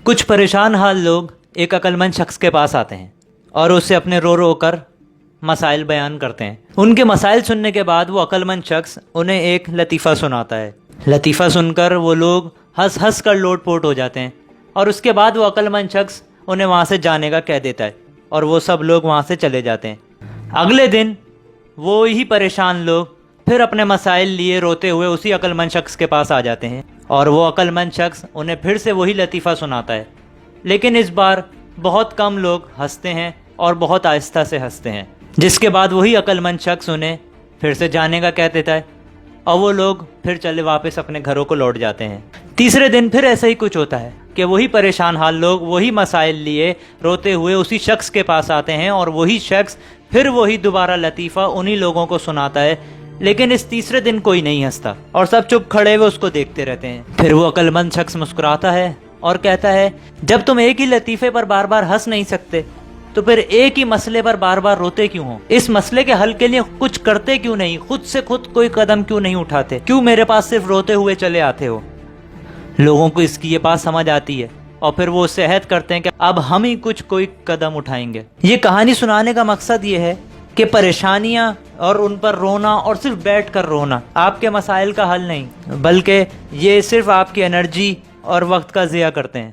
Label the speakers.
Speaker 1: کچھ پریشان حال لوگ ایک عقلمند شخص کے پاس آتے ہیں اور اسے اپنے رو رو کر مسائل بیان کرتے ہیں۔ ان کے مسائل سننے کے بعد وہ عقلمند شخص انہیں ایک لطیفہ سناتا ہے۔ لطیفہ سن کر وہ لوگ ہنس ہنس کر لوٹ پوٹ ہو جاتے ہیں، اور اس کے بعد وہ عقلمند شخص انہیں وہاں سے جانے کا کہہ دیتا ہے اور وہ سب لوگ وہاں سے چلے جاتے ہیں۔ اگلے دن وہی پریشان لوگ پھر اپنے مسائل لیے روتے ہوئے اسی عقلمند شخص کے پاس آ جاتے ہیں، اور وہ عقلمند شخص انہیں پھر سے وہی لطیفہ سناتا ہے، لیکن اس بار بہت کم لوگ ہنستے ہیں اور بہت آہستہ سے ہنستے ہیں، جس کے بعد وہی عقلمند شخص انہیں پھر سے جانے کا کہہ دیتا ہے اور وہ لوگ پھر چلے واپس اپنے گھروں کو لوٹ جاتے ہیں۔ تیسرے دن پھر ایسا ہی کچھ ہوتا ہے کہ وہی پریشان حال لوگ وہی مسائل لیے روتے ہوئے اسی شخص کے پاس آتے ہیں، اور وہی شخص پھر وہی دوبارہ لطیفہ انہی لوگوں کو سناتا ہے، لیکن اس تیسرے دن کوئی نہیں ہنستا اور سب چپ کھڑے ہوئے اس کو دیکھتے رہتے ہیں۔ پھر وہ عقلمند شخص مسکراتا ہے اور کہتا ہے، جب تم ایک ہی لطیفے پر بار بار ہنس نہیں سکتے تو پھر ایک ہی مسئلے پر بار بار روتے کیوں ہو؟ اس مسئلے کے حل کے لیے کچھ کرتے کیوں نہیں؟ خود سے خود کوئی قدم کیوں نہیں اٹھاتے؟ کیوں میرے پاس صرف روتے ہوئے چلے آتے ہو؟ لوگوں کو اس کی یہ بات سمجھ آتی ہے اور پھر وہ اس سے عہد کرتے ہیں کہ اب ہم ہی کوئی قدم اٹھائیں گے۔ یہ کہانی سنانے کا مقصد یہ ہے کہ پریشانیاں اور ان پر رونا اور صرف بیٹھ کر رونا آپ کے مسائل کا حل نہیں، بلکہ یہ صرف آپ کی انرجی اور وقت کا ضیاع کرتے ہیں۔